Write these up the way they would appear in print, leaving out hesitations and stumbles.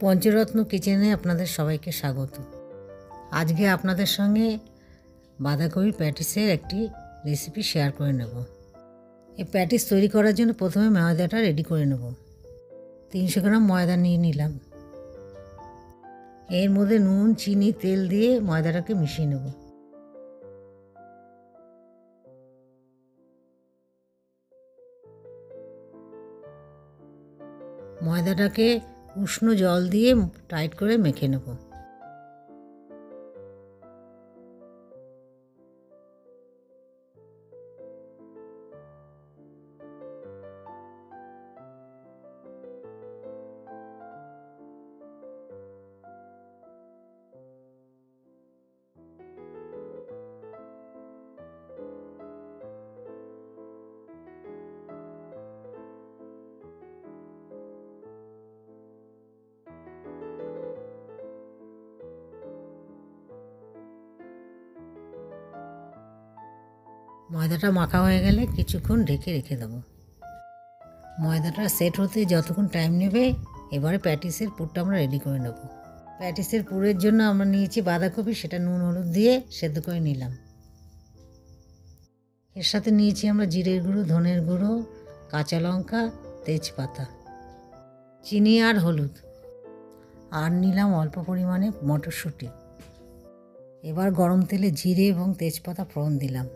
পঞ্চরত্ন কিচেনে আপনাদের সবাইকে স্বাগত। আজকে আপনাদের সঙ্গে বাঁধাকপি প্যাটিসের একটি রেসিপি শেয়ার করে নেব। এই প্যাটিস তৈরি করার জন্য প্রথমে ময়দাটা রেডি করে নেব। 300 গ্রাম ময়দা নিয়ে নিলাম। এর মধ্যে নুন, চিনি, তেল দিয়ে ময়দাটাকে মিশিয়ে নেব। ময়দাটাকে উষ্ণ জল দিয়ে টাইট করে মেখে নেব। ময়দাটা মাখা হয়ে গেলে কিছুক্ষণ ঢেকে রেখে দেব। ময়দাটা সেট হতে যতক্ষণ টাইম নেবে, এবারে প্যাটিসের পুরটা আমরা রেডি করে নেব। প্যাটিসের পুরের জন্য আমরা নিয়েছি বাঁধাকপি, সেটা নুন হলুদ দিয়ে সেদ্ধ করে নিলাম। এর সাথে নিয়েছি আমরা জিরের গুঁড়ো, ধনের গুঁড়ো, কাঁচা লঙ্কা, তেজপাতা, চিনি আর হলুদ, আর নিলাম অল্প পরিমাণে মটরশুঁটি। এবার গরম তেলে জিরে এবং তেজপাতা ফোড়ন দিলাম।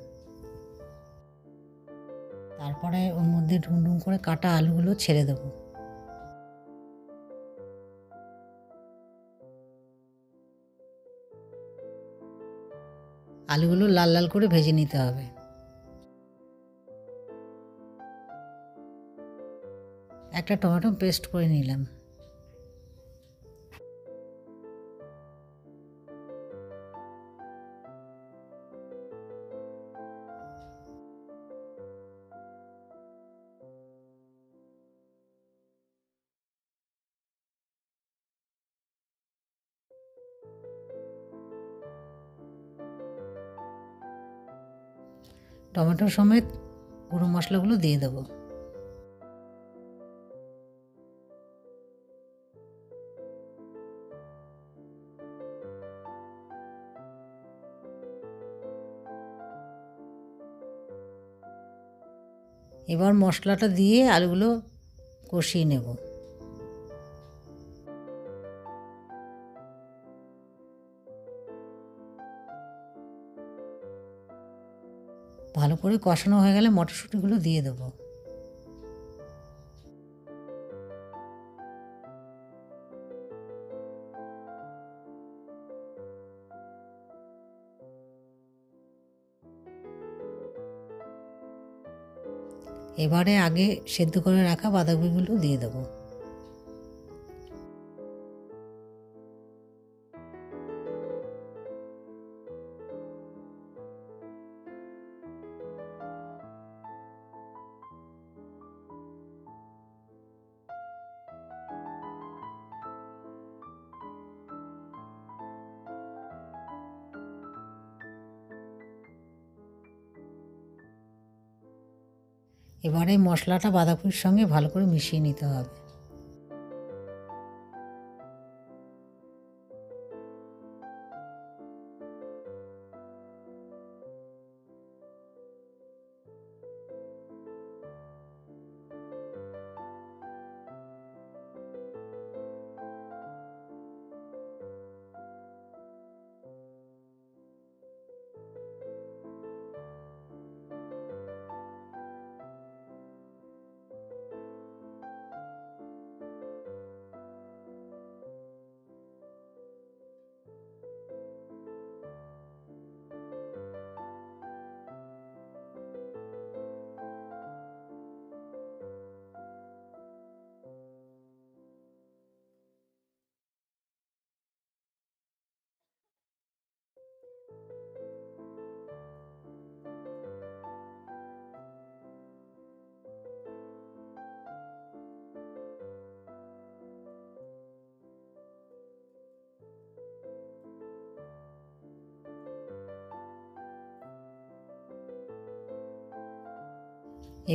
তারপরে ওর মধ্যে ডুম করে কাটা আলুগুলো ছেড়ে দেবো। আলুগুলো লাল লাল করে ভেজে নিতে হবে। একটা টমেটো পেস্ট করে নিলাম। টমেটো সমেত গুঁড়ো মশলাগুলো দিয়ে দেবো। এবার মশলাটা দিয়ে আলুগুলো কষিয়ে নেব। ভালো করে কষানো হয়ে গেলে মটরশুঁটিগুলো দিয়ে দেবো। এবারে আগে সেদ্ধ করে রাখা বাঁধাকপিগুলো দিয়ে দেবো। এবারে মশলাটা বাঁধাকপির সঙ্গে ভালো করে মিশিয়ে নিতে হবে।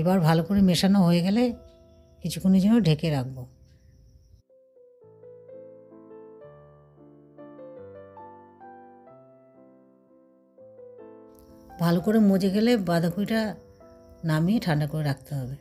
এবার ভালো করে মেশানো হয়ে গেলে কিছুক্ষণের জন্য ঢেকে রাখবো। ভালো করে মজে গেলে বাঁধাকপিটা নামিয়ে ঠান্ডা করে রাখতে হবে।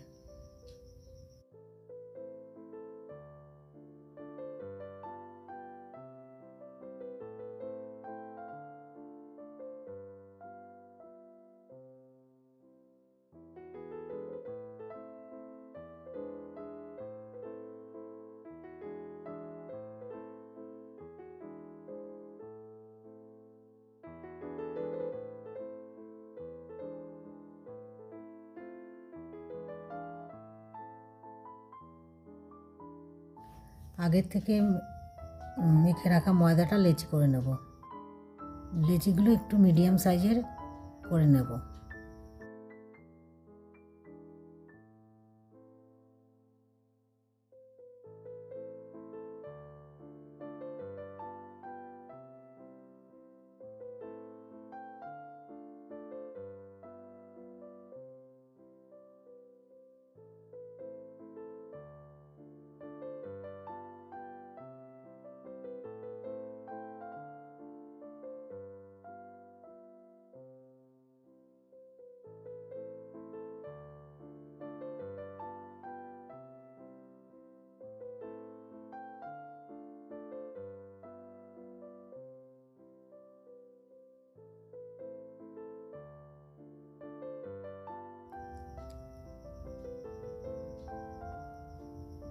আগের থেকে মেখে রাখা ময়দাটা লেচি করে নেব। লেচিগুলো একটু মিডিয়াম সাইজের করে নেব।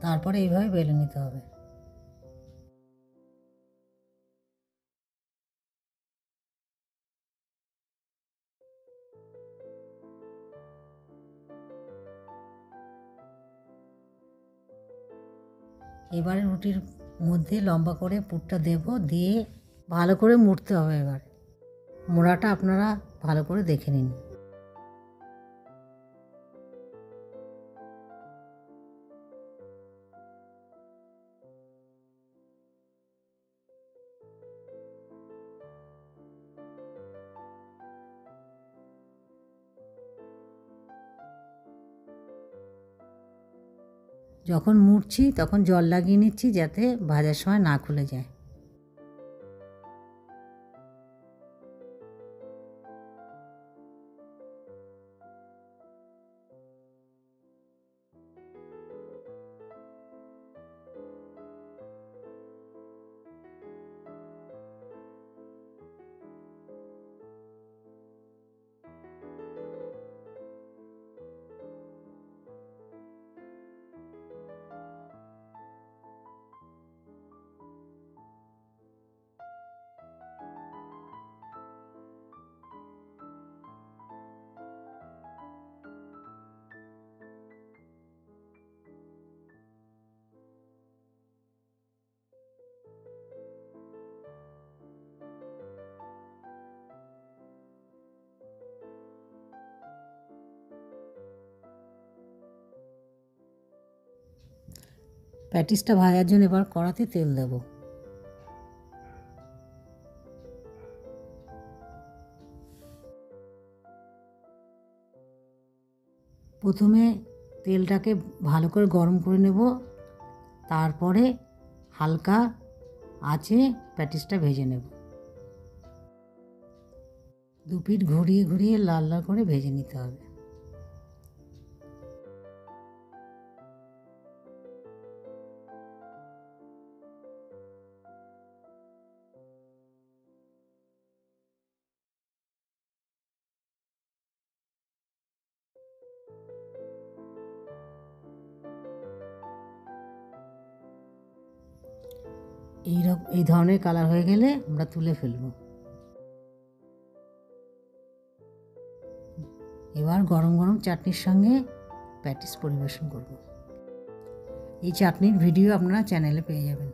তারপরে এইভাবে বেলে নিতে হবে। এবারে রুটির মধ্যে লম্বা করে পুরটা দেব, দিয়ে ভালো করে মুড়তে হবে। এবার মোড়াটা আপনারা ভালো করে দেখে নিন। যখন মুড়ছি তখন জল লাগিয়ে নিচ্ছি যাতে ভাজার সময় না খুলে যায়। প্যাটিসটা ভাজার জন্য এবার কড়াতে তেল দেব। প্রথমে তেলটাকে ভালো করে গরম করে নেব, তারপরে হালকা আঁচে প্যাটিসটা ভেজে নেব। দু পিঠ ঘুরিয়ে ঘুরিয়ে লাল লাল করে ভেজে নিতে হবে। এই ধরনের কালার হয়ে গেলে আমরা তুলে ফেলব। এবার গরম গরম চাটনির সঙ্গে প্যাটিস পরিবেশন করব। এই চাটনির ভিডিও আপনারা চ্যানেলে পেয়ে যাবেন।